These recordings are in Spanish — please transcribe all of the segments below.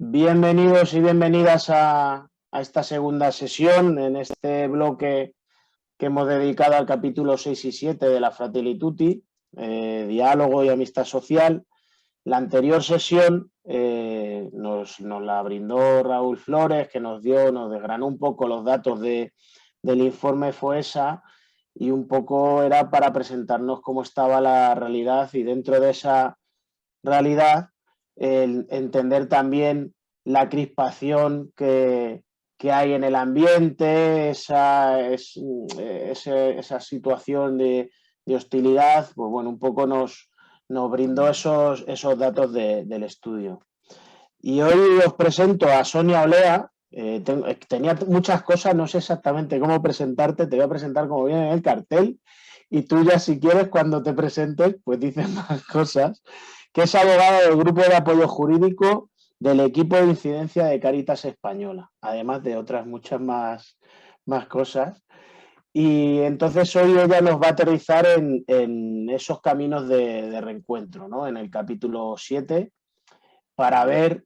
Bienvenidos y bienvenidas a esta segunda sesión, en este bloque que hemos dedicado al capítulo 6 y 7 de la Fratelli Tutti, diálogo y amistad social. La anterior sesión nos la brindó Raúl Flores, que nos desgranó un poco los datos del informe FOESA y un poco era para presentarnos cómo estaba la realidad y dentro de esa realidad entender también la crispación que hay en el ambiente, esa situación de hostilidad, pues bueno, un poco nos brindó esos datos del estudio. Y hoy os presento a Sonia Olea. Tenía muchas cosas, no sé exactamente cómo presentarte, te voy a presentar como viene en el cartel y tú ya si quieres cuando te presentes pues dices más cosas, que es abogada del grupo de apoyo jurídico del equipo de incidencia de Cáritas Española, además de otras muchas más cosas. Y entonces hoy ella nos va a aterrizar en esos caminos de reencuentro, ¿no? En el capítulo 7, para ver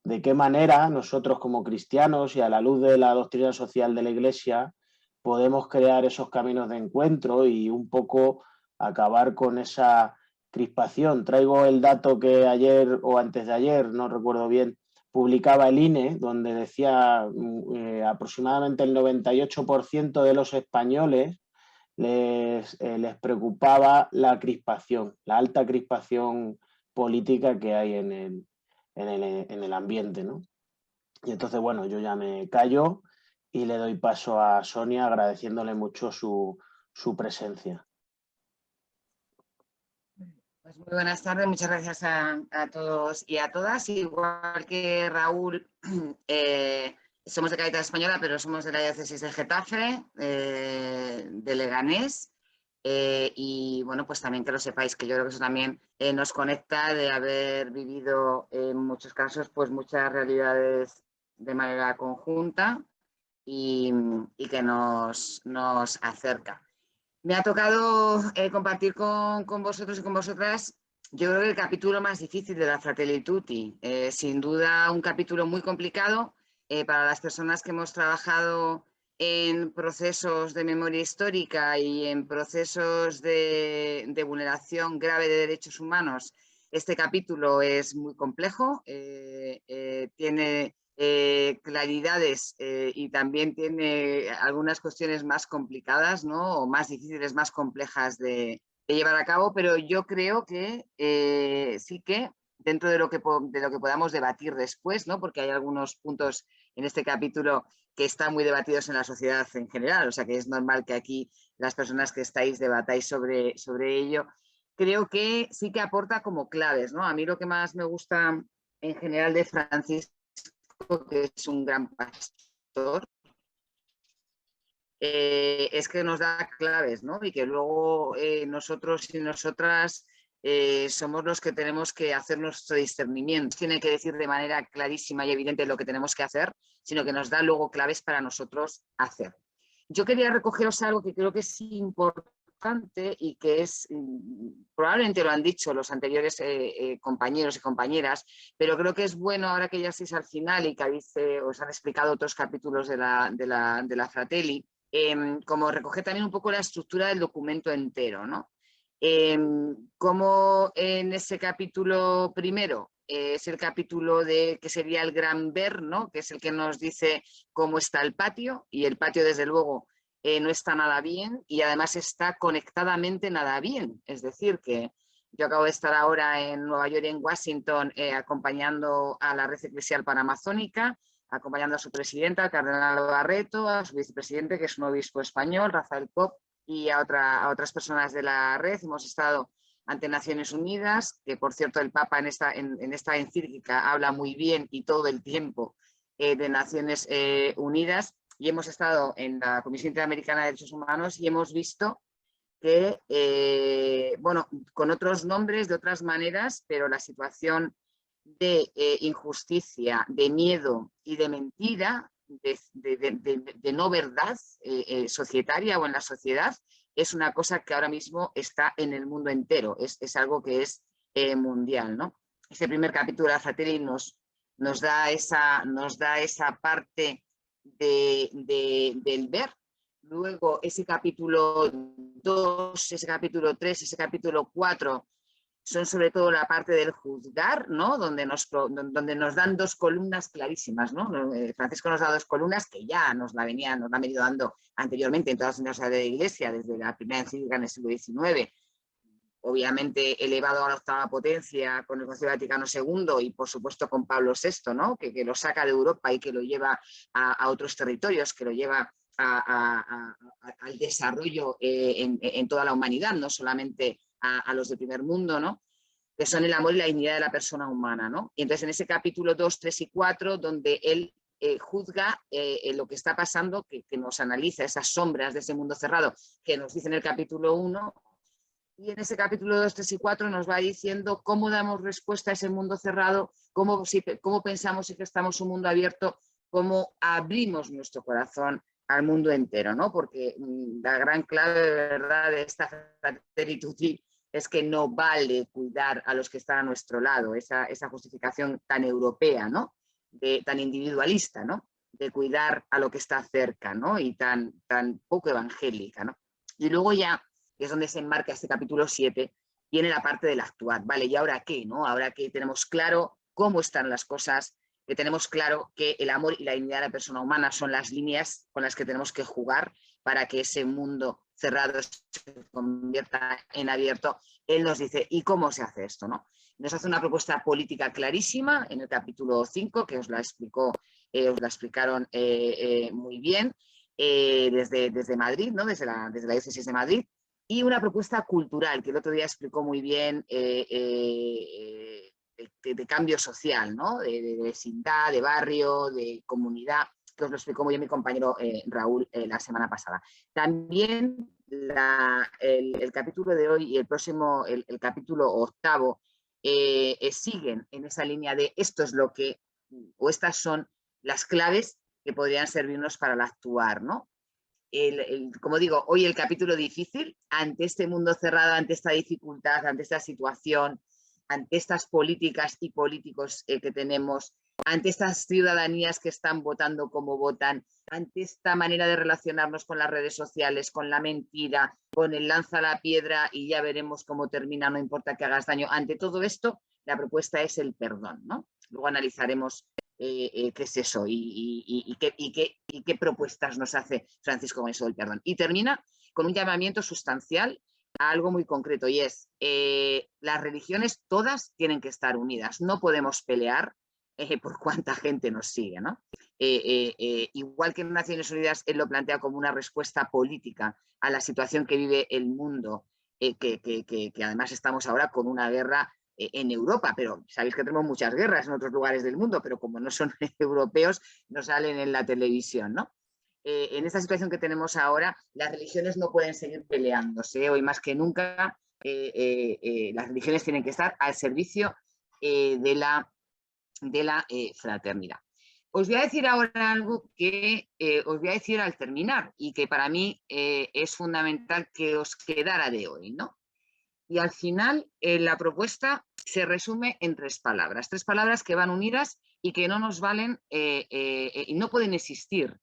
de qué manera nosotros como cristianos y a la luz de la doctrina social de la Iglesia podemos crear esos caminos de encuentro y un poco acabar con esa crispación. Traigo el dato que ayer o antes de ayer, no recuerdo bien, publicaba el INE, donde decía aproximadamente el 98% de los españoles les preocupaba la crispación, la alta crispación política que hay en el ambiente, ¿no? Y entonces, bueno, yo ya me callo y le doy paso a Sonia agradeciéndole mucho su presencia. Pues muy buenas tardes, muchas gracias a todos y a todas. Igual que Raúl, somos de Cáritas Española, pero somos de la diócesis de Getafe, de Leganés. Y bueno, pues también que lo sepáis, que yo creo que eso también nos conecta de haber vivido en muchos casos pues muchas realidades de manera conjunta y que nos acerca. Me ha tocado compartir con vosotros y con vosotras, yo creo que el capítulo más difícil de la Fratelli Tutti. Sin duda un capítulo muy complicado para las personas que hemos trabajado en procesos de memoria histórica y en procesos de vulneración grave de derechos humanos. Este capítulo es muy complejo, tiene claridades y también tiene algunas cuestiones más complicadas, ¿no? O más difíciles, más complejas de llevar a cabo, pero yo creo que sí que dentro de lo que podamos debatir después, ¿no? Porque hay algunos puntos en este capítulo que están muy debatidos en la sociedad en general, o sea que es normal que aquí las personas que estáis debatáis sobre ello. Creo que sí que aporta como claves, ¿no? A mí lo que más me gusta en general de Francisco, que es un gran pastor, es que nos da claves, ¿no? Y que luego nosotros y nosotras somos los que tenemos que hacer nuestro discernimiento. Tiene que decir de manera clarísima y evidente lo que tenemos que hacer, sino que nos da luego claves para nosotros hacer. Yo quería recogeros algo que creo que es importante y que es, probablemente lo han dicho los anteriores compañeros y compañeras, pero creo que es bueno ahora que ya estáis al final y que os han explicado otros capítulos de la Fratelli, como recoger también un poco la estructura del documento entero, ¿no? Como en ese capítulo primero es el capítulo que sería el gran ver, ¿no? Que es el que nos dice cómo está el patio, y el patio desde luego no está nada bien y además está conectadamente nada bien. Es decir, que yo acabo de estar ahora en Nueva York y en Washington acompañando a la Red Eclesial Panamazónica, acompañando a su presidenta, el cardenal Barreto, a su vicepresidente, que es un obispo español, Rafael Pop, y a otras personas de la red. Hemos estado ante Naciones Unidas, que por cierto el Papa en esta encíclica habla muy bien y todo el tiempo de Naciones Unidas, y hemos estado en la Comisión Interamericana de Derechos Humanos y hemos visto que, bueno, con otros nombres, de otras maneras, pero la situación de injusticia, de miedo y de mentira, de no verdad societaria o en la sociedad, es una cosa que ahora mismo está en el mundo entero, es algo que es mundial, ¿no? Este primer capítulo de la Fratelli nos nos da esa parte del ver. Luego ese capítulo 2, ese capítulo 3, ese capítulo 4 son sobre todo la parte del juzgar, ¿no? Donde nos dan dos columnas clarísimas, ¿no? Francisco nos da dos columnas que ya nos la han venido dando anteriormente en todas las universidades de la Iglesia, desde la primera encíclica en el siglo XIX, obviamente elevado a la octava potencia con el Concilio Vaticano II y por supuesto con Pablo VI, ¿no? que lo saca de Europa y que lo lleva a otros territorios, que lo lleva al desarrollo en toda la humanidad, no solamente a los del primer mundo, ¿no? Que son el amor y la dignidad de la persona humana, ¿no? Y entonces en ese capítulo 2, 3 y 4, donde él juzga lo que está pasando, que nos analiza esas sombras de ese mundo cerrado que nos dice en el capítulo 1, y en ese capítulo 2, 3 y 4 nos va diciendo cómo damos respuesta a ese mundo cerrado, cómo pensamos que estamos un mundo abierto, cómo abrimos nuestro corazón al mundo entero, ¿no? Porque la gran clave de verdad de esta Fratelli Tutti es que no vale cuidar a los que están a nuestro lado, esa justificación tan europea, ¿no? Tan individualista, ¿no? De cuidar a lo que está cerca, ¿no? Y tan poco evangélica, ¿no? Y luego ya, que es donde se enmarca este capítulo 7, viene la parte del actuar, ¿vale? ¿Y ahora qué, no? Ahora que tenemos claro cómo están las cosas, que tenemos claro que el amor y la dignidad de la persona humana son las líneas con las que tenemos que jugar para que ese mundo cerrado se convierta en abierto, él nos dice, ¿y cómo se hace esto, no? Nos hace una propuesta política clarísima en el capítulo 5, que os la explicaron muy bien, desde Madrid, ¿no? desde la diócesis de Madrid, y una propuesta cultural que el otro día explicó muy bien de cambio social, ¿no? de vecindad, de barrio, de comunidad, que os lo explicó muy bien mi compañero Raúl la semana pasada. También el capítulo de hoy y el próximo, el capítulo 8, siguen en esa línea de esto es lo que, o estas son las claves que podrían servirnos para el actuar, ¿no? Como digo, hoy el capítulo difícil, ante este mundo cerrado, ante esta dificultad, ante esta situación, ante estas políticas y políticos que tenemos, ante estas ciudadanías que están votando como votan, ante esta manera de relacionarnos con las redes sociales, con la mentira, con el lanza la piedra y ya veremos cómo termina, no importa que hagas daño. Ante todo esto, la propuesta es el perdón, ¿no? Luego analizaremos qué es eso y qué propuestas nos hace Francisco con eso del perdón. Y termina con un llamamiento sustancial a algo muy concreto y es las religiones todas tienen que estar unidas, no podemos pelear por cuánta gente nos sigue, ¿no? Igual que en Naciones Unidas él lo plantea como una respuesta política a la situación que vive el mundo, que además estamos ahora con una guerra en Europa, pero sabéis que tenemos muchas guerras en otros lugares del mundo, pero como no son europeos, no salen en la televisión, ¿no? En esta situación que tenemos ahora, las religiones no pueden seguir peleándose. Hoy más que nunca, las religiones tienen que estar al servicio de la fraternidad. Os voy a decir ahora algo que os voy a decir al terminar y que para mí es fundamental que os quedara de hoy, ¿no? Y al final la propuesta se resume en tres palabras que van unidas y que no nos valen y no pueden existir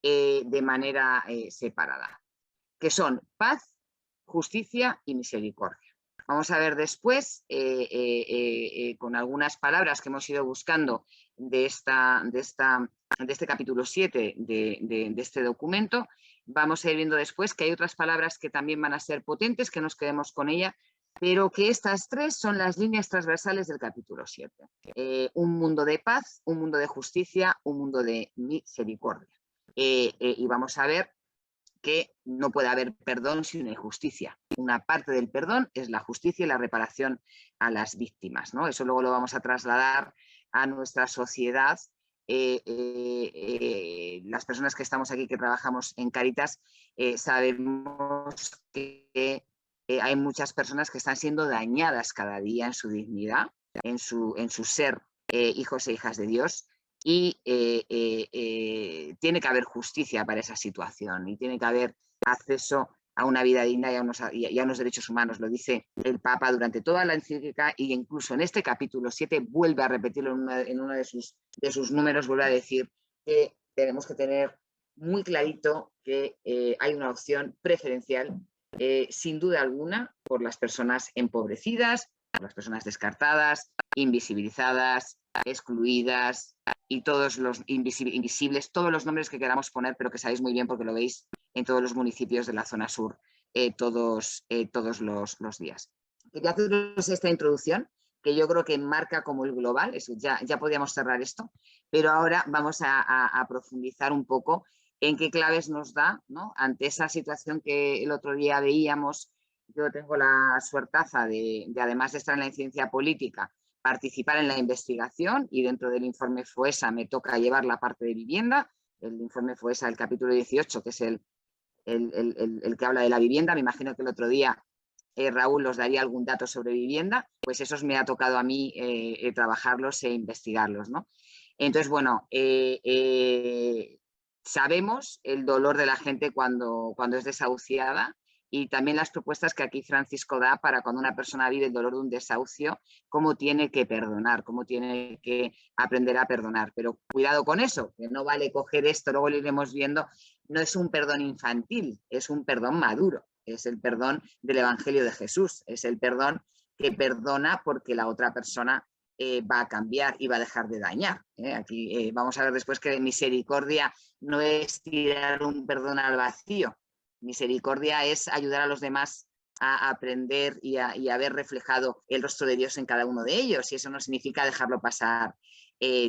de manera separada, que son paz, justicia y misericordia. Vamos a ver después, con algunas palabras que hemos ido buscando de este capítulo 7 de este documento, vamos a ir viendo después que hay otras palabras que también van a ser potentes, que nos quedemos con ella, pero que estas tres son las líneas transversales del capítulo 7. Un mundo de paz, un mundo de justicia, un mundo de misericordia. Y vamos a ver que no puede haber perdón sin justicia. Una parte del perdón es la justicia y la reparación a las víctimas, ¿no? Eso luego lo vamos a trasladar a nuestra sociedad. Las personas que estamos aquí, que trabajamos en Cáritas, sabemos que hay muchas personas que están siendo dañadas cada día en su dignidad, en su ser hijos e hijas de Dios. Y tiene que haber justicia para esa situación y tiene que haber acceso a una vida digna y a unos derechos humanos. Lo dice el Papa durante toda la encíclica, y incluso en este capítulo 7 vuelve a repetirlo en uno de sus números, vuelve a decir que tenemos que tener muy clarito que hay una opción preferencial, sin duda alguna, por las personas empobrecidas, por las personas descartadas, invisibilizadas, excluidas, y todos los invisibles, todos los nombres que queramos poner, pero que sabéis muy bien porque lo veis en todos los municipios de la zona sur todos los días. Quería haceros esta introducción, que yo creo que marca como el global, ya podíamos cerrar esto, pero ahora vamos a profundizar un poco en qué claves nos da, ¿no? Ante esa situación que el otro día veíamos. Yo tengo la suertaza de, además de estar en la incidencia política, participar en la investigación, y dentro del informe FOESA me toca llevar la parte de vivienda. El informe FOESA, el capítulo 18, que es el que habla de la vivienda. Me imagino que el otro día Raúl os daría algún dato sobre vivienda, pues esos me ha tocado a mí trabajarlos e investigarlos, ¿no? Entonces, bueno, sabemos el dolor de la gente cuando es desahuciada, y también las propuestas que aquí Francisco da para cuando una persona vive el dolor de un desahucio, cómo tiene que perdonar, cómo tiene que aprender a perdonar. Pero cuidado con eso, que no vale coger esto, luego lo iremos viendo. No es un perdón infantil, es un perdón maduro, es el perdón del Evangelio de Jesús, es el perdón que perdona porque la otra persona va a cambiar y va a dejar de dañar. Aquí vamos a ver después que misericordia no es tirar un perdón al vacío. Misericordia es ayudar a los demás a aprender y a ver reflejado el rostro de Dios en cada uno de ellos, y eso no significa dejarlo pasar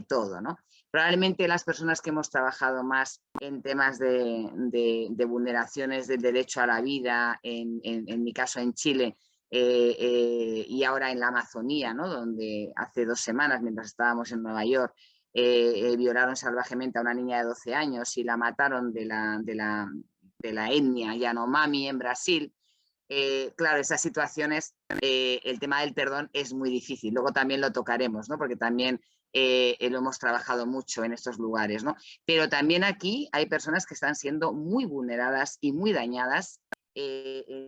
todo, ¿no? Probablemente las personas que hemos trabajado más en temas de vulneraciones del derecho a la vida, en mi caso en Chile, y ahora en la Amazonía, ¿no? Donde hace 2 semanas, mientras estábamos en Nueva York, violaron salvajemente a una niña de 12 años y la mataron de la etnia Yanomami en Brasil. Claro, esas situaciones, el tema del perdón es muy difícil. Luego también lo tocaremos, ¿no? Porque también lo hemos trabajado mucho en estos lugares, ¿no? Pero también aquí hay personas que están siendo muy vulneradas y muy dañadas,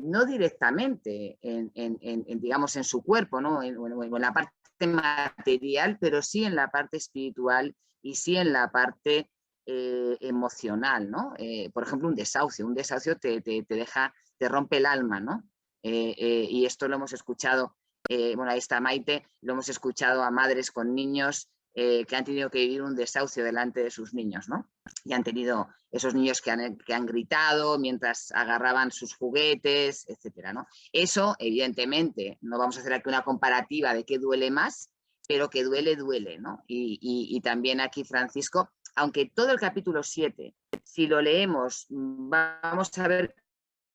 no directamente digamos, en su cuerpo, ¿no? En la parte material, pero sí en la parte espiritual y sí en la parte emocional, ¿no? Por ejemplo, un desahucio te deja, te rompe el alma, ¿no? Y esto lo hemos escuchado, bueno, ahí está Maite, lo hemos escuchado a madres con niños que han tenido que vivir un desahucio delante de sus niños, ¿no? Y han tenido esos niños que han gritado mientras agarraban sus juguetes, etcétera, ¿no? Eso, evidentemente, no vamos a hacer aquí una comparativa de qué duele más, pero que duele, duele, ¿no? Y también aquí Francisco, aunque todo el capítulo 7, si lo leemos, vamos a ver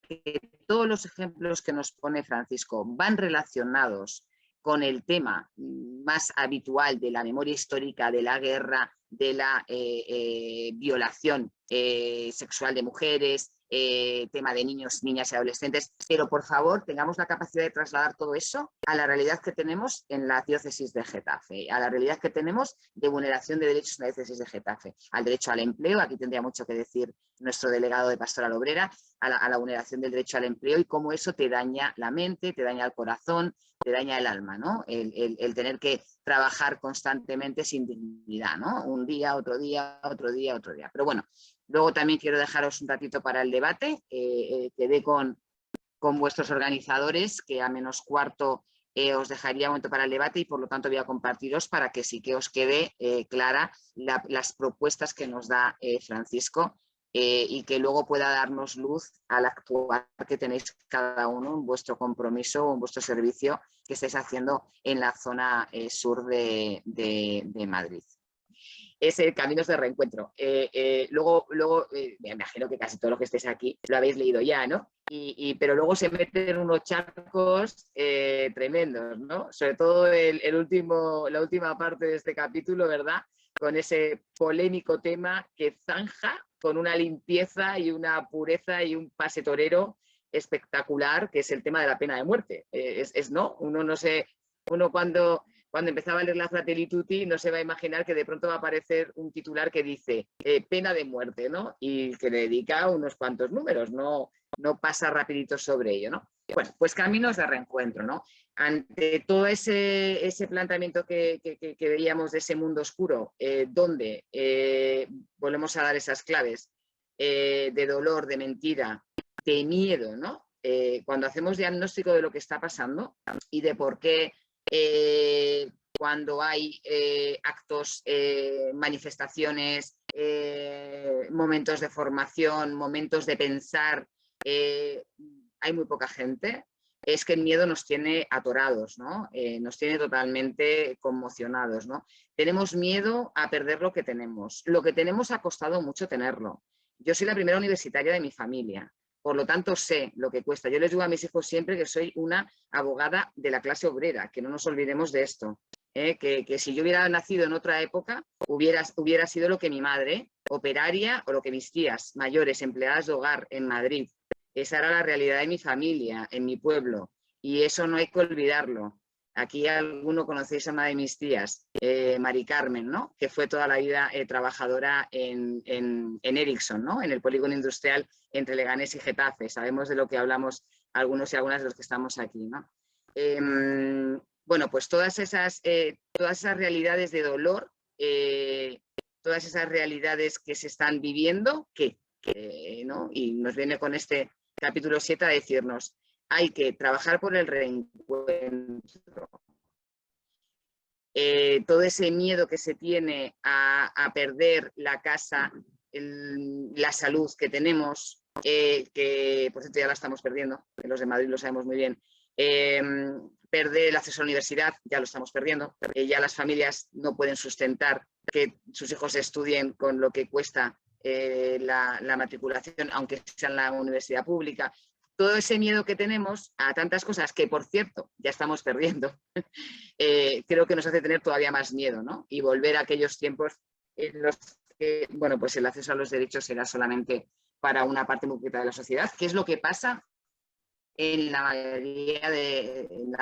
que todos los ejemplos que nos pone Francisco van relacionados con el tema más habitual de la memoria histórica, de la guerra, de la violación sexual de mujeres, tema de niños, niñas y adolescentes, pero por favor tengamos la capacidad de trasladar todo eso a la realidad que tenemos en la diócesis de Getafe, a la realidad que tenemos de vulneración de derechos en la diócesis de Getafe, al derecho al empleo. Aquí tendría mucho que decir nuestro delegado de Pastoral Obrera, a la vulneración del derecho al empleo, y cómo eso te daña la mente, te daña el corazón, te daña el alma, ¿no? El tener que trabajar constantemente sin dignidad, ¿no? Un día, otro día, otro día, otro día. Pero bueno, luego también quiero dejaros un ratito para el debate. Quedé con vuestros organizadores, que a -15 os dejaría un momento para el debate, y por lo tanto voy a compartiros para que sí que os quede clara las propuestas que nos da Francisco, y que luego pueda darnos luz al actuar que tenéis cada uno en vuestro compromiso o en vuestro servicio que estáis haciendo en la zona sur de Madrid. Es el Caminos de Reencuentro. Luego me imagino que casi todos los que estéis aquí lo habéis leído ya, ¿no? Pero luego se meten unos charcos tremendos, ¿no? Sobre todo la última parte de este capítulo, ¿verdad? Con ese polémico tema que zanja con una limpieza y una pureza y un pase torero espectacular, que es el tema de la pena de muerte. ¿No? Uno cuando empezaba a leer la Fratelli Tutti no se va a imaginar que de pronto va a aparecer un titular que dice pena de muerte, ¿no? Y que le dedica unos cuantos números, no no pasa rapidito sobre ello, ¿no? Bueno, pues caminos de reencuentro, ¿no? Ante todo ese planteamiento que veíamos de ese mundo oscuro, donde volvemos a dar esas claves de dolor, de mentira, de miedo, ¿no? Cuando hacemos diagnóstico de lo que está pasando y de por qué cuando hay actos, manifestaciones, momentos de formación, momentos de pensar, hay muy poca gente, es que el miedo nos tiene atorados, ¿no? Nos tiene totalmente conmocionados, ¿no? Tenemos miedo a perder lo que tenemos. Lo que tenemos ha costado mucho tenerlo. Yo soy la primera universitaria de mi familia, por lo tanto sé lo que cuesta. Yo les digo a mis hijos siempre que soy una abogada de la clase obrera, que no nos olvidemos de esto. Que si yo hubiera nacido en otra época, hubiera sido lo que mi madre, operaria, o lo que mis tías mayores, empleadas de hogar en Madrid. Esa era la realidad de mi familia, en mi pueblo, y eso no hay que olvidarlo. Aquí alguno conocéis a una de mis tías, Mari Carmen, ¿no? Que fue toda la vida trabajadora en Ericsson, ¿no? En el polígono industrial entre Leganés y Getafe. Sabemos de lo que hablamos algunos y algunas de los que estamos aquí, ¿no? Bueno, pues todas esas realidades de dolor, todas esas realidades que se están viviendo, ¿no? Y nos viene con este capítulo 7 a decirnos, hay que trabajar por el reencuentro. Todo ese miedo que se tiene a perder la casa, la salud que tenemos, que por cierto ya la estamos perdiendo, los de Madrid lo sabemos muy bien, perder el acceso a la universidad, ya lo estamos perdiendo, ya las familias no pueden sustentar que sus hijos estudien con lo que cuesta la matriculación, aunque sea en la universidad pública. Todo ese miedo que tenemos a tantas cosas que, por cierto, ya estamos perdiendo, creo que nos hace tener todavía más miedo, ¿no? Y volver a aquellos tiempos en los que, bueno, pues el acceso a los derechos era solamente para una parte muy pequeña de la sociedad, que es lo que pasa en la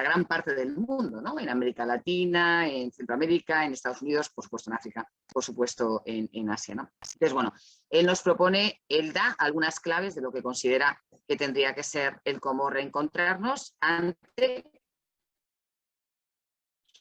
gran parte del mundo, ¿no? En América Latina, en Centroamérica, en Estados Unidos, por supuesto en África, por supuesto en Asia, ¿no? Entonces, bueno, él nos propone, él da algunas claves de lo que considera que tendría que ser el cómo reencontrarnos ante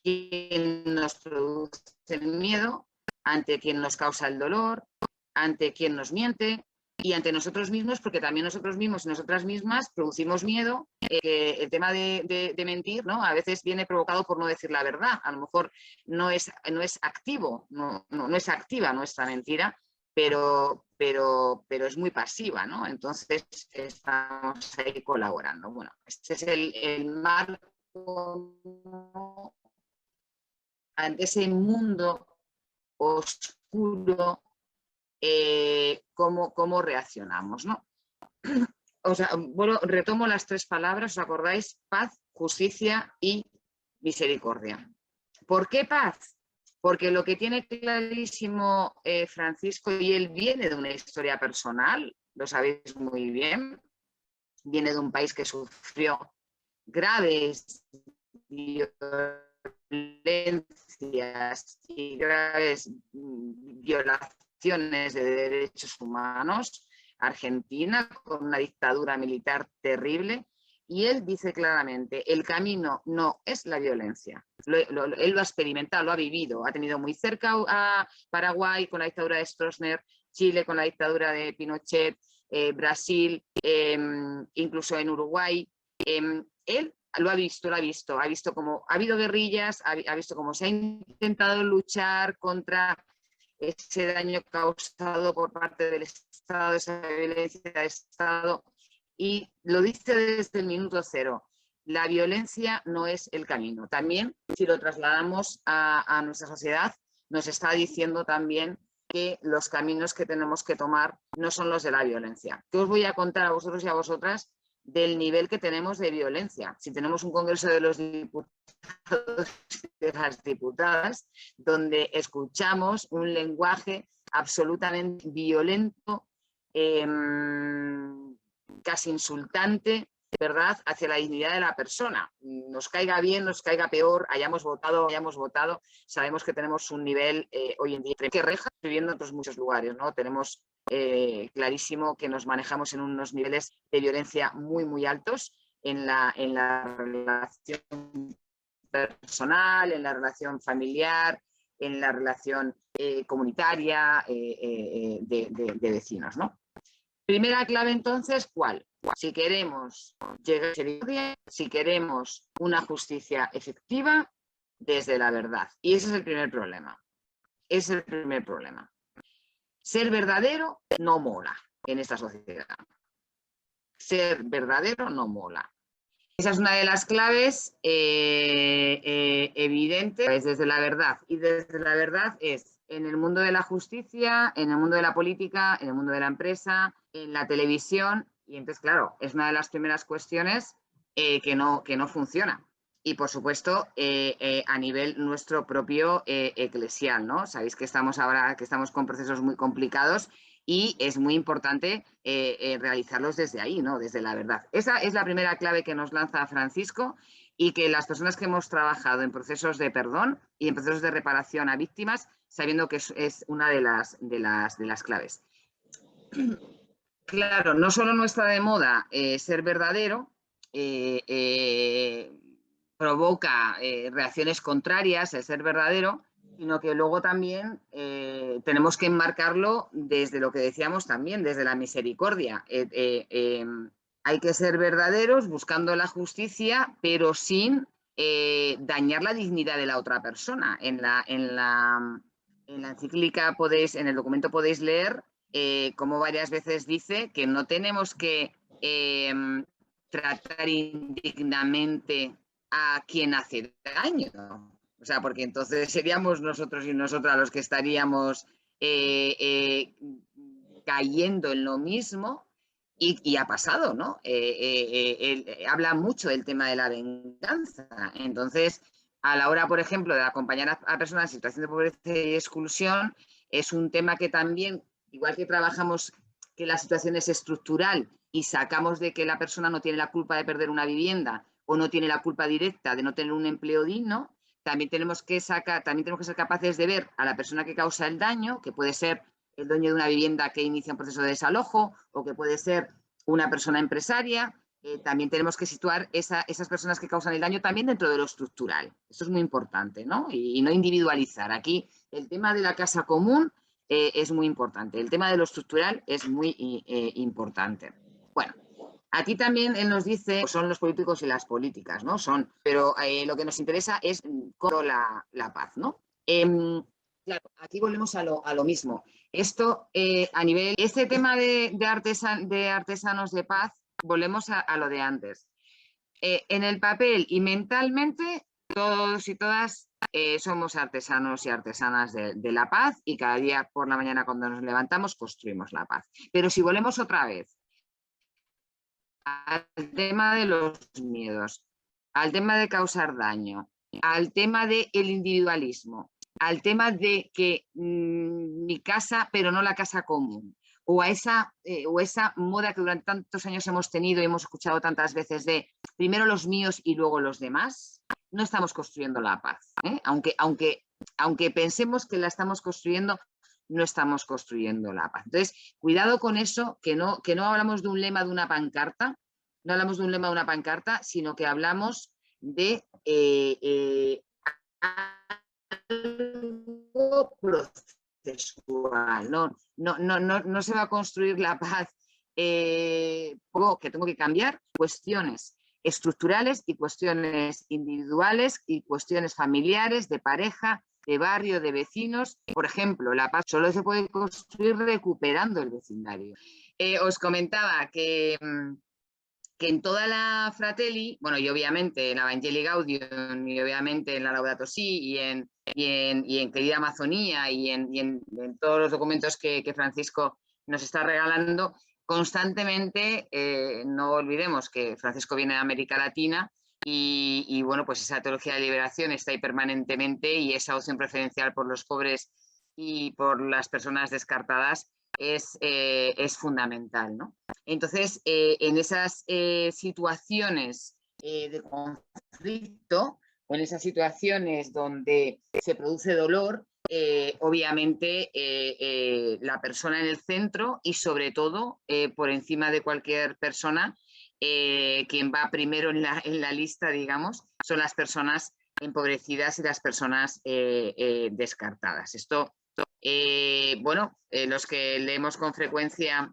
quien nos produce el miedo, ante quien nos causa el dolor, ante quien nos miente, y ante nosotros mismos, porque también nosotros mismos y nosotras mismas producimos miedo. El tema de mentir, ¿no? A veces viene provocado por no decir la verdad. A lo mejor no es activo, no es activa nuestra mentira, pero es muy pasiva, ¿no? Entonces estamos ahí colaborando. Bueno, este es el marco, ¿no? Ante ese mundo oscuro. Cómo reaccionamos, ¿no? O sea, bueno, retomo las tres palabras, ¿os acordáis? Paz, justicia y misericordia. ¿Por qué paz? Porque lo que tiene clarísimo Francisco, y él viene de una historia personal, lo sabéis muy bien, viene de un país que sufrió graves violencias y graves violaciones de derechos humanos, Argentina, con una dictadura militar terrible, y él dice claramente, el camino no es la violencia. Él lo ha experimentado, lo ha vivido, ha tenido muy cerca a Paraguay con la dictadura de Stroessner, Chile con la dictadura de Pinochet, Brasil, incluso en Uruguay. Él lo ha visto cómo ha habido guerrillas, ha visto cómo se ha intentado luchar contra ese daño causado por parte del Estado, esa violencia de Estado, y lo dice desde el minuto cero. La violencia no es el camino. También, si lo trasladamos a nuestra sociedad, nos está diciendo también que los caminos que tenemos que tomar no son los de la violencia. ¿Qué os voy a contar a vosotros y a vosotras del nivel que tenemos de violencia? Si tenemos un Congreso de los Diputados y de las Diputadas, donde escuchamos un lenguaje absolutamente violento, casi insultante, ¿verdad?, hacia la dignidad de la persona. Nos caiga bien, nos caiga peor, hayamos votado, sabemos que tenemos un nivel hoy en día que reja viviendo en otros muchos lugares, ¿no? Tenemos clarísimo que nos manejamos en unos niveles de violencia muy, muy altos en la relación personal, en la relación familiar, en la relación comunitaria de vecinos, ¿no? Primera clave, entonces, ¿cuál? Si queremos llegar a misericordia, si queremos una justicia efectiva, desde la verdad. Y ese es el primer problema. Es el primer problema. Ser verdadero no mola en esta sociedad. Ser verdadero no mola. Esa es una de las claves evidentes desde la verdad. Y desde la verdad es en el mundo de la justicia, en el mundo de la política, en el mundo de la empresa, en la televisión. Y entonces, claro, es una de las primeras cuestiones que no funciona. Y, por supuesto, a nivel nuestro propio eclesial, ¿no? Sabéis que estamos ahora con procesos muy complicados y es muy importante realizarlos desde ahí, ¿no? Desde la verdad. Esa es la primera clave que nos lanza Francisco y que las personas que hemos trabajado en procesos de perdón y en procesos de reparación a víctimas, sabiendo que es una de las claves. Claro, no solo no está de moda ser verdadero, provoca reacciones contrarias el ser verdadero, sino que luego también tenemos que enmarcarlo desde lo que decíamos también, desde la misericordia. Hay que ser verdaderos buscando la justicia, pero sin dañar la dignidad de la otra persona. En la encíclica en el documento podéis leer como varias veces dice que no tenemos que tratar indignamente a quien hace daño. O sea, porque entonces seríamos nosotros y nosotras los que estaríamos cayendo en lo mismo y ha pasado, ¿no? Habla mucho del tema de la venganza. Entonces, a la hora, por ejemplo, de acompañar a personas en situación de pobreza y exclusión, es un tema que también, igual que trabajamos que la situación es estructural y sacamos de que la persona no tiene la culpa de perder una vivienda o no tiene la culpa directa de no tener un empleo digno, también tenemos que ser capaces de ver a la persona que causa el daño, que puede ser el dueño de una vivienda que inicia un proceso de desalojo o que puede ser una persona empresaria. También tenemos que situar esas personas que causan el daño también dentro de lo estructural. Eso es muy importante, ¿no? Y no individualizar. Aquí el tema de la casa común es muy importante. El tema de lo estructural es muy importante. Bueno, aquí también él nos dice, pues son los políticos y las políticas, ¿no? Pero lo que nos interesa es la paz, ¿no? Claro, aquí volvemos a lo mismo. Esto a nivel, este tema de artesanos de paz, volvemos a lo de antes. En el papel y mentalmente, todos y todas somos artesanos y artesanas de la paz y cada día por la mañana cuando nos levantamos construimos la paz. Pero si volvemos otra vez al tema de los miedos, al tema de causar daño, al tema del individualismo, al tema de que mi casa, pero no la casa común, o esa moda que durante tantos años hemos tenido y hemos escuchado tantas veces de primero los míos y luego los demás, no estamos construyendo la paz. Aunque pensemos que la estamos construyendo, no estamos construyendo la paz. Entonces, cuidado con eso, que no hablamos de un lema de una pancarta, no hablamos de un lema de una pancarta, sino que hablamos de algo procesual. No se va a construir la paz que tengo que cambiar cuestiones estructurales y cuestiones individuales y cuestiones familiares, de pareja, de barrio, de vecinos. Por ejemplo, la paz solo se puede construir recuperando el vecindario. Os comentaba que en toda la Fratelli, bueno, y obviamente en Evangelii Gaudium, y obviamente en la Laudato Si, y en Querida Amazonía, y en todos los documentos que Francisco nos está regalando, constantemente, no olvidemos que Francisco viene de América Latina, y bueno, pues esa teología de liberación está ahí permanentemente, y esa opción preferencial por los pobres y por las personas descartadas es fundamental, ¿no? Entonces, en esas situaciones de conflicto o en esas situaciones donde se produce dolor, obviamente la persona en el centro y sobre todo por encima de cualquier persona, quien va primero en la lista, digamos, son las personas empobrecidas y las personas descartadas. Esto, bueno, los que leemos con frecuencia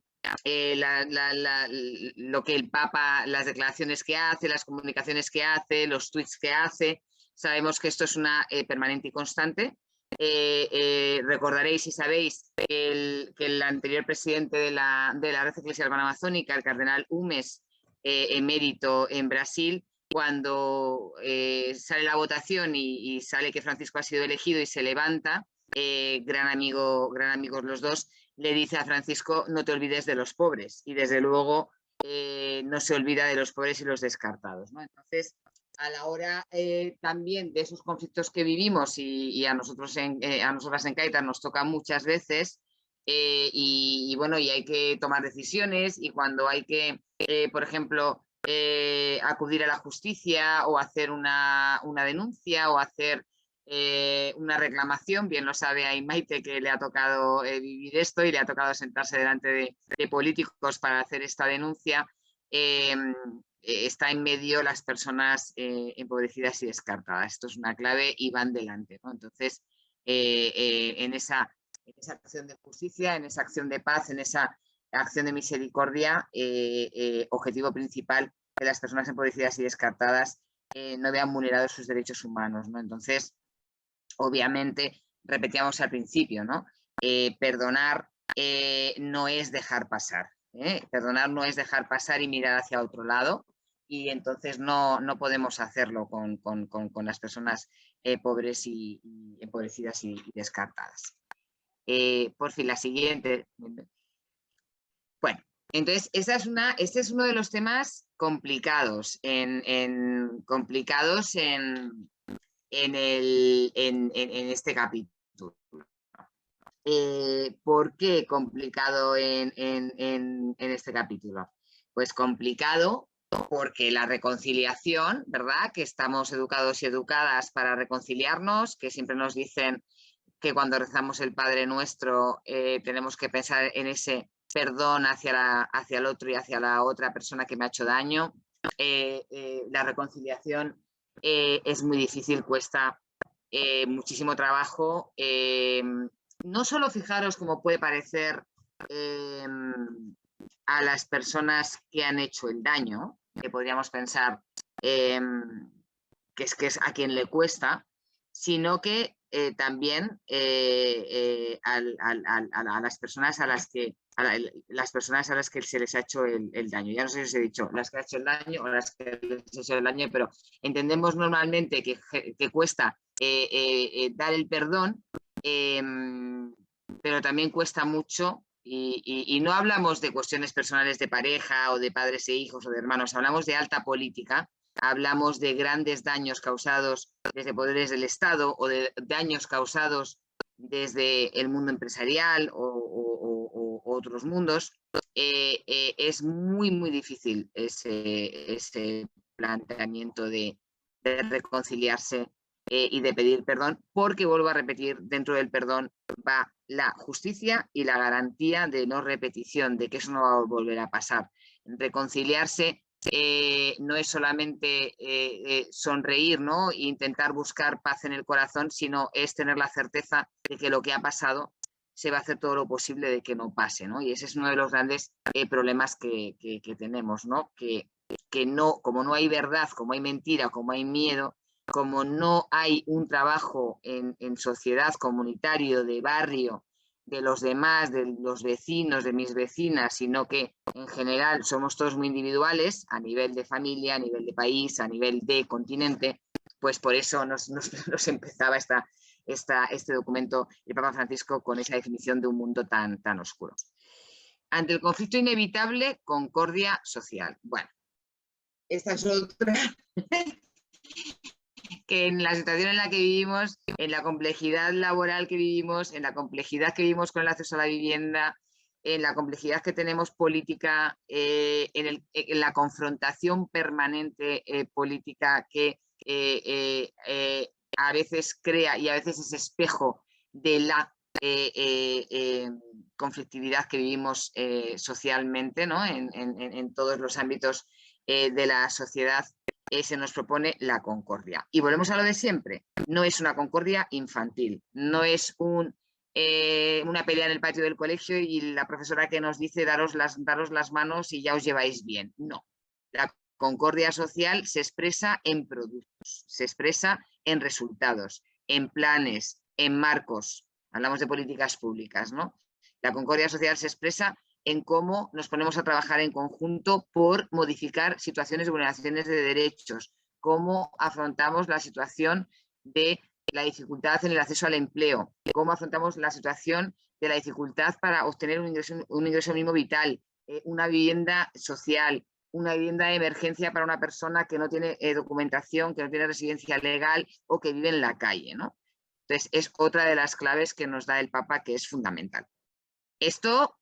lo que el Papa, las declaraciones que hace, las comunicaciones que hace, los tweets que hace, sabemos que esto es una permanente y constante. Recordaréis y sabéis que el anterior presidente de la Red Eclesial Panamazónica, el cardenal Humes, emérito en Brasil, cuando sale la votación y sale que Francisco ha sido elegido y se levanta, gran amigos los dos, le dice a Francisco: no te olvides de los pobres, y desde luego no se olvida de los pobres y los descartados, ¿no? Entonces, a la hora también de esos conflictos que vivimos y a nosotras en Cáritas nos toca muchas veces, y bueno, y hay que tomar decisiones, y cuando hay que, por ejemplo, acudir a la justicia o hacer una denuncia o hacer una reclamación, bien lo sabe a Maite, que le ha tocado vivir esto y le ha tocado sentarse delante de políticos para hacer esta denuncia. Está en medio las personas empobrecidas y descartadas. Esto es una clave y van delante, ¿no? Entonces, en esa acción de justicia, en esa acción de paz, en esa acción de misericordia, objetivo principal, que las personas empobrecidas y descartadas no vean vulnerados sus derechos humanos, ¿no? Entonces, obviamente, repetíamos al principio, ¿no? Perdonar no es dejar pasar. Perdonar no es dejar pasar y mirar hacia otro lado, y entonces no podemos hacerlo con las personas pobres y empobrecidas y descartadas. Por fin, la siguiente. Bueno, entonces este es uno de los temas complicados en este capítulo. ¿Por qué complicado en este capítulo? Pues complicado porque la reconciliación, ¿verdad? Que estamos educados y educadas para reconciliarnos, que siempre nos dicen que cuando rezamos el Padre Nuestro tenemos que pensar en ese perdón hacia el otro y hacia la otra persona que me ha hecho daño. La reconciliación es muy difícil, cuesta muchísimo trabajo. No solo, fijaros, como puede parecer a las personas que han hecho el daño, que podríamos pensar que es a quien le cuesta, sino que también a las personas a las que se les ha hecho el daño. Ya no sé si os he dicho las que ha hecho el daño o las que les ha hecho el daño, pero entendemos normalmente que cuesta dar el perdón, pero también cuesta mucho, y no hablamos de cuestiones personales de pareja o de padres e hijos o de hermanos, hablamos de alta política. Hablamos de grandes daños causados desde poderes del Estado o de daños causados desde el mundo empresarial o otros mundos. Es muy, muy difícil ese planteamiento de reconciliarse y de pedir perdón, porque, vuelvo a repetir, dentro del perdón va la justicia y la garantía de no repetición, de que eso no va a volver a pasar. Reconciliarse no es solamente sonreír, ¿no? E intentar buscar paz en el corazón, sino es tener la certeza de que lo que ha pasado se va a hacer todo lo posible de que no pase, ¿no? Y ese es uno de los grandes problemas que tenemos, ¿no? Que no, como no hay verdad, como hay mentira, como hay miedo, como no hay un trabajo en sociedad, comunitario, de barrio, de los demás, de los vecinos, de mis vecinas, sino que en general somos todos muy individuales a nivel de familia, a nivel de país, a nivel de continente, pues por eso nos empezaba este documento, el Papa Francisco, con esa definición de un mundo tan oscuro. Ante el conflicto inevitable, concordia social. Bueno, esta es otra que en la situación en la que vivimos, en la complejidad laboral que vivimos, en la complejidad que vivimos con el acceso a la vivienda, en la complejidad que tenemos política, en la confrontación permanente política que a veces crea y a veces es espejo de la conflictividad que vivimos socialmente, ¿no? en todos los ámbitos de la sociedad, se nos propone la concordia. Y volvemos a lo de siempre, no es una concordia infantil, no es una pelea en el patio del colegio y la profesora que nos dice daros las manos y ya os lleváis bien. No, la concordia social se expresa en productos, se expresa en resultados, en planes, en marcos. Hablamos de políticas públicas, ¿no? La concordia social se expresa en cómo nos ponemos a trabajar en conjunto por modificar situaciones de vulneraciones de derechos, cómo afrontamos la situación de la dificultad en el acceso al empleo, cómo afrontamos la situación de la dificultad para obtener un ingreso mínimo vital, una vivienda social, una vivienda de emergencia para una persona que no tiene documentación, que no tiene residencia legal o que vive en la calle, ¿no? Entonces, es otra de las claves que nos da el Papa, que es fundamental. Esto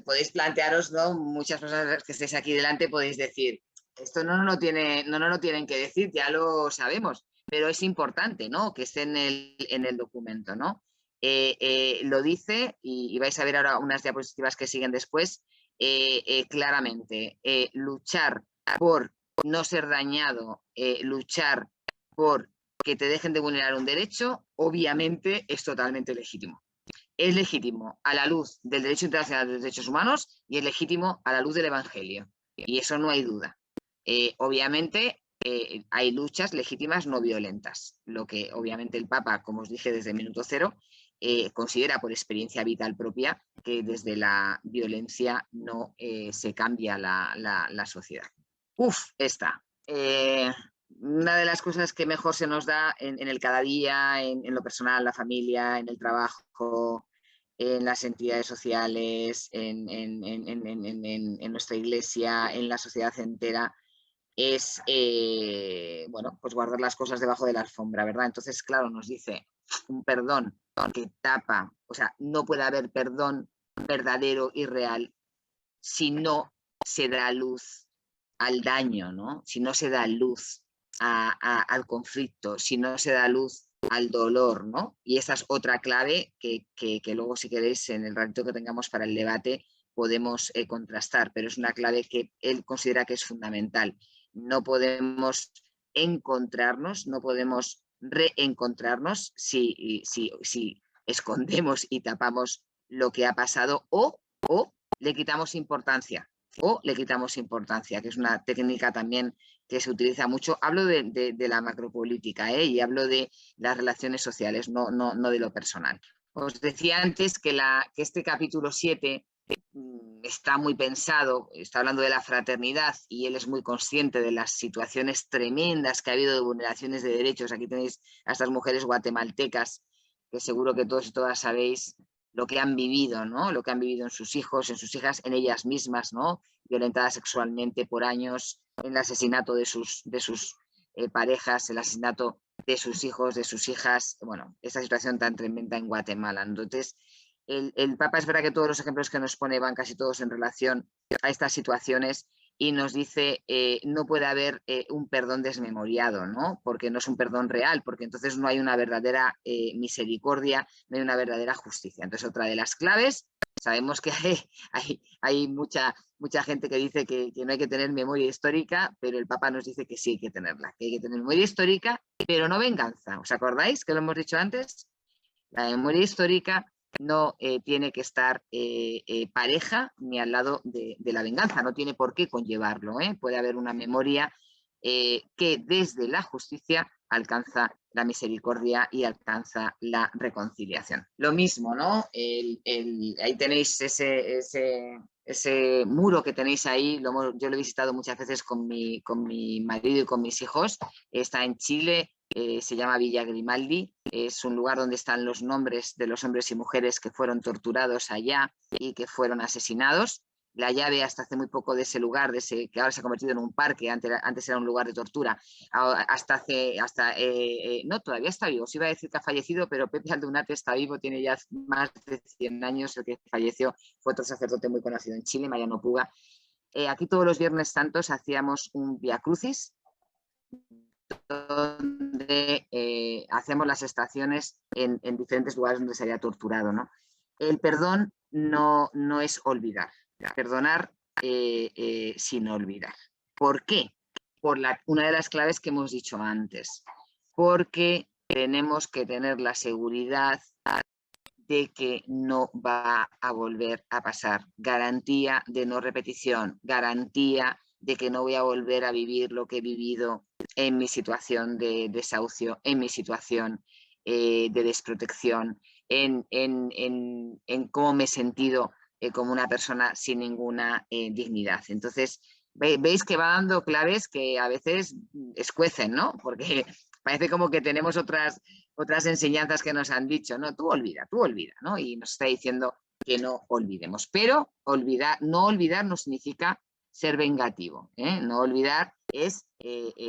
podéis plantearos, ¿no? Muchas personas que estéis aquí delante podéis decir, esto no nos lo tienen que decir, ya lo sabemos, pero es importante, ¿no? Que esté en el documento, ¿no? Lo dice, y vais a ver ahora unas diapositivas que siguen después, claramente, luchar por no ser dañado, luchar por que te dejen de vulnerar un derecho, obviamente es totalmente legítimo. Es legítimo a la luz del derecho internacional de los derechos humanos y es legítimo a la luz del Evangelio. Y eso no hay duda. Obviamente hay luchas legítimas no violentas, lo que obviamente el Papa, como os dije desde el minuto cero, considera por experiencia vital propia que desde la violencia no se cambia la sociedad. Esta. Una de las cosas que mejor se nos da en el cada día, en lo personal, la familia, en el trabajo, en las entidades sociales, en nuestra iglesia, en la sociedad entera, es bueno, pues guardar las cosas debajo de la alfombra, ¿verdad? Entonces, claro, nos dice un perdón que tapa, o sea, no puede haber perdón verdadero y real si no se da luz al daño, ¿no? Si no se da luz al conflicto, si no se da luz al dolor, ¿no? Y esa es otra clave que luego, si queréis, en el ratito que tengamos para el debate, podemos contrastar, pero es una clave que él considera que es fundamental. No podemos encontrarnos, no podemos reencontrarnos si escondemos y tapamos lo que ha pasado o le quitamos importancia. Que es una técnica también que se utiliza mucho. Hablo de la macropolítica y hablo de las relaciones sociales, no de lo personal. Os decía antes que este capítulo 7 está muy pensado, está hablando de la fraternidad y él es muy consciente de las situaciones tremendas que ha habido de vulneraciones de derechos. Aquí tenéis a estas mujeres guatemaltecas que seguro que todos y todas sabéis lo que han vivido, ¿no? Lo que han vivido en sus hijos, en sus hijas, en ellas mismas, ¿no? Violentadas sexualmente por años, el asesinato de sus parejas, el asesinato de sus hijos, de sus hijas, bueno, esta situación tan tremenda en Guatemala. Entonces, el Papa, es verdad que todos los ejemplos que nos pone van casi todos en relación a estas situaciones y nos dice no puede haber un perdón desmemoriado, ¿no? Porque no es un perdón real, porque entonces no hay una verdadera misericordia, no hay una verdadera justicia. Entonces, otra de las claves, sabemos que hay mucha gente que dice que no hay que tener memoria histórica, pero el Papa nos dice que sí hay que tenerla, que hay que tener memoria histórica, pero no venganza. ¿Os acordáis que lo hemos dicho antes? La memoria histórica no tiene que estar pareja ni al lado de la venganza, no tiene por qué conllevarlo. Puede haber una memoria que desde la justicia alcanza la misericordia y alcanza la reconciliación. Lo mismo, ¿no? Ahí tenéis ese muro que tenéis ahí, yo lo he visitado muchas veces con mi marido y con mis hijos, está en Chile. Se llama Villa Grimaldi, es un lugar donde están los nombres de los hombres y mujeres que fueron torturados allá y que fueron asesinados. La llave hasta hace muy poco de ese lugar, que ahora se ha convertido en un parque, antes era un lugar de tortura, no, todavía está vivo, os iba a decir que ha fallecido, pero Pepe Aldunate está vivo, tiene ya más de 100 años, el que falleció fue otro sacerdote muy conocido en Chile, Mariano Puga. Aquí todos los Viernes Santos hacíamos un Via Crucis, donde hacemos las estaciones en diferentes lugares donde se había torturado, ¿no? El perdón no es olvidar, perdonar sin olvidar. ¿Por qué? Por una de las claves que hemos dicho antes, porque tenemos que tener la seguridad de que no va a volver a pasar, garantía de no repetición, garantía de que no voy a volver a vivir lo que he vivido en mi situación de desahucio, en mi situación de desprotección, en cómo me he sentido como una persona sin ninguna dignidad. Entonces, veis que va dando claves que a veces escuecen, ¿no? Porque parece como que tenemos otras enseñanzas que nos han dicho, no, tú olvida, ¿no? Y nos está diciendo que no olvidemos. Pero no olvidar no significa ser vengativo, ¿eh? No olvidar es,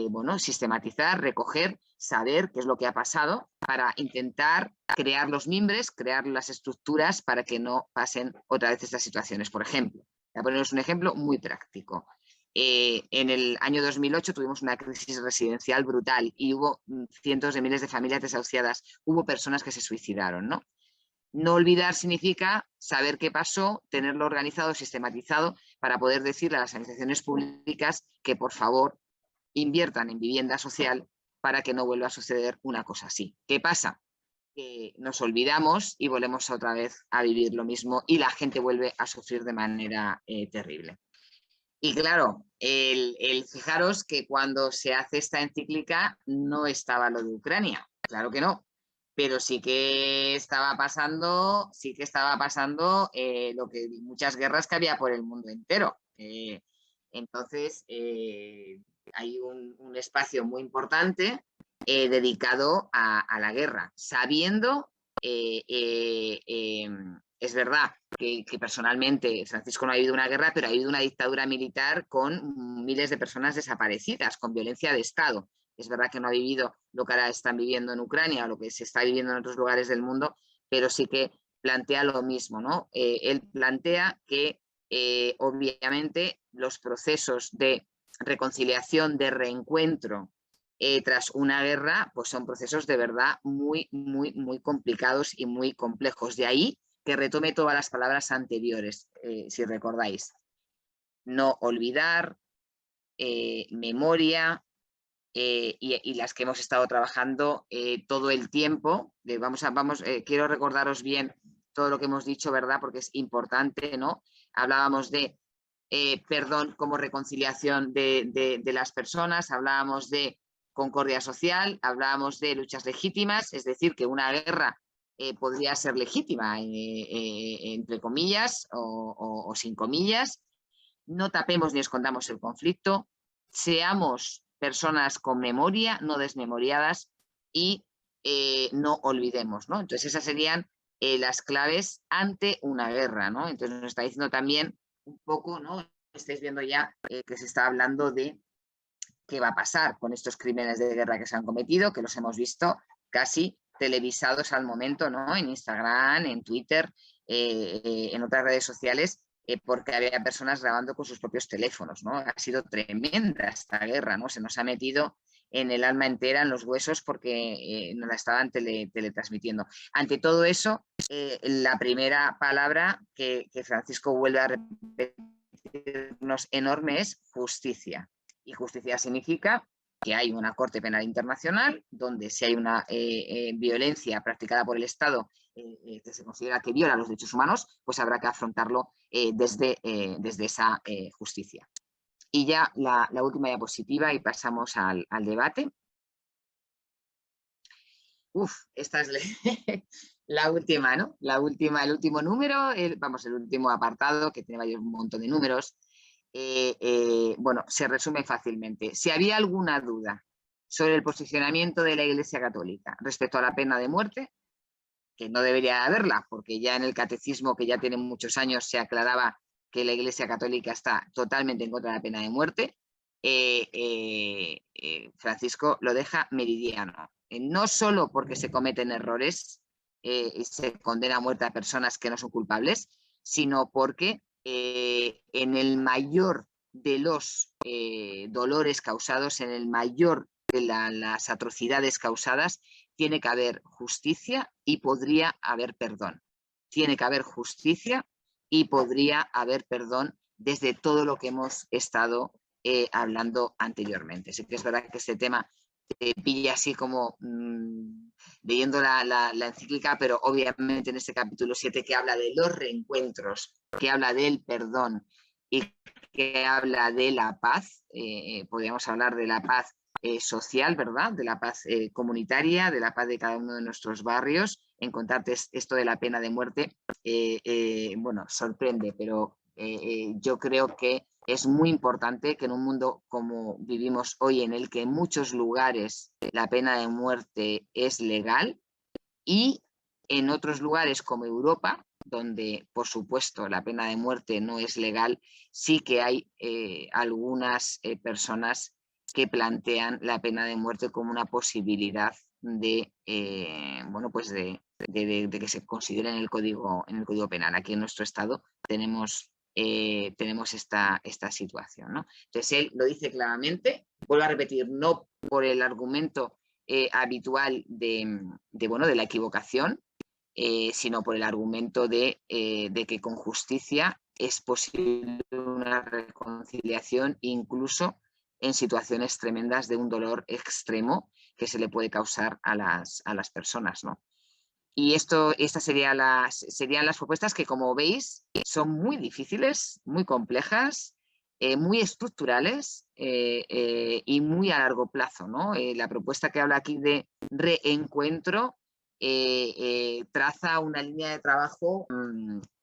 bueno, sistematizar, recoger, saber qué es lo que ha pasado para intentar crear los mimbres, crear las estructuras para que no pasen otra vez estas situaciones. Por ejemplo, voy a poneros un ejemplo muy práctico. En el año 2008 tuvimos una crisis residencial brutal y hubo cientos de miles de familias desahuciadas, hubo personas que se suicidaron, ¿no? No olvidar significa saber qué pasó, tenerlo organizado, sistematizado, para poder decirle a las administraciones públicas que, por favor, inviertan en vivienda social para que no vuelva a suceder una cosa así. ¿Qué pasa? Que nos olvidamos y volvemos otra vez a vivir lo mismo y la gente vuelve a sufrir de manera terrible. Y claro, fijaros que cuando se hace esta encíclica no estaba lo de Ucrania, claro que no, pero sí que estaba pasando lo que muchas guerras que había por el mundo entero. Entonces, hay un espacio muy importante dedicado a la guerra, sabiendo, es verdad, que personalmente Francisco no ha vivido una guerra, pero ha vivido una dictadura militar con miles de personas desaparecidas, con violencia de Estado. Es verdad que no ha vivido lo que ahora están viviendo en Ucrania o lo que se está viviendo en otros lugares del mundo, pero sí que plantea lo mismo, ¿no? Él plantea que obviamente los procesos de reconciliación, de reencuentro tras una guerra, pues son procesos de verdad muy, muy, muy complicados y muy complejos. De ahí que retome todas las palabras anteriores, si recordáis. No olvidar, memoria y las que hemos estado trabajando todo el tiempo. Quiero recordaros bien todo lo que hemos dicho, ¿verdad? Porque es importante, ¿no? Hablábamos de perdón como reconciliación de las personas, hablábamos de concordia social, hablábamos de luchas legítimas, es decir, que una guerra podría ser legítima, entre comillas o sin comillas. No tapemos ni escondamos el conflicto, seamos personas con memoria, no desmemoriadas y no olvidemos, ¿no? Entonces esas serían las claves ante una guerra, ¿no? Entonces nos está diciendo también un poco, ¿no? Estáis viendo ya que se está hablando de qué va a pasar con estos crímenes de guerra que se han cometido, que los hemos visto casi televisados al momento, ¿no? En Instagram, en Twitter, en otras redes sociales, porque había personas grabando con sus propios teléfonos, ¿no? Ha sido tremenda esta guerra, ¿no? Se nos ha metido en el alma entera, en los huesos, porque nos la estaban teletransmitiendo. Ante todo eso, la primera palabra que Francisco vuelve a repetirnos enorme es justicia. Y justicia significa que hay una Corte Penal Internacional donde si hay una violencia practicada por el Estado que se considera que viola los derechos humanos, pues habrá que afrontarlo desde esa justicia. Y ya la última diapositiva y pasamos al debate. Esta es la última, ¿no? El último número, el último apartado, que tiene un montón de números. Bueno, se resume fácilmente. Si había alguna duda sobre el posicionamiento de la Iglesia Católica respecto a la pena de muerte, que no debería haberla, porque ya en el catecismo, que ya tiene muchos años, se aclaraba que la Iglesia Católica está totalmente en contra de la pena de muerte, Francisco lo deja meridiano. No solo porque se cometen errores y se condena a muerte a personas que no son culpables, sino porque en el mayor de los dolores causados, en el mayor las atrocidades causadas, tiene que haber justicia y podría haber perdón. Tiene que haber justicia y podría haber perdón desde todo lo que hemos estado hablando anteriormente. Sí que es verdad que este tema te pilla así como leyendo la encíclica, pero obviamente en este capítulo 7 que habla de los reencuentros, que habla del perdón y que habla de la paz, podríamos hablar de la paz social, ¿verdad? De la paz comunitaria, de la paz de cada uno de nuestros barrios. Encontrarte esto de la pena de muerte, bueno, sorprende, pero yo creo que es muy importante que en un mundo como vivimos hoy, en el que en muchos lugares la pena de muerte es legal y en otros lugares como Europa, donde por supuesto la pena de muerte no es legal, sí que hay algunas personas que plantean la pena de muerte como una posibilidad de, bueno, pues de que se considere en el código penal. Aquí en nuestro estado tenemos esta situación, ¿no? Entonces él lo dice claramente, vuelvo a repetir, no por el argumento habitual bueno, de la equivocación, sino por el argumento de que con justicia es posible una reconciliación incluso en situaciones tremendas de un dolor extremo que se le puede causar a las personas, ¿no? Y estas serían las propuestas que, como veis, son muy difíciles, muy complejas, muy estructurales y muy a largo plazo, ¿no? La propuesta que habla aquí de reencuentro traza una línea de trabajo,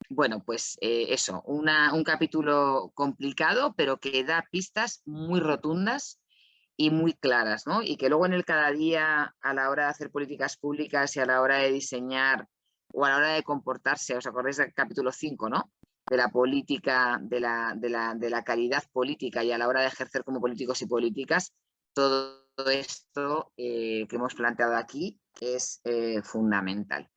bueno, pues eso, un capítulo complicado, pero que da pistas muy rotundas y muy claras, ¿no? Y que luego en el cada día, a la hora de hacer políticas públicas y a la hora de diseñar o a la hora de comportarse, ¿os acordáis del capítulo 5, ¿no? De la política, de la calidad política y a la hora de ejercer como políticos y políticas, todo esto que hemos planteado aquí es fundamental.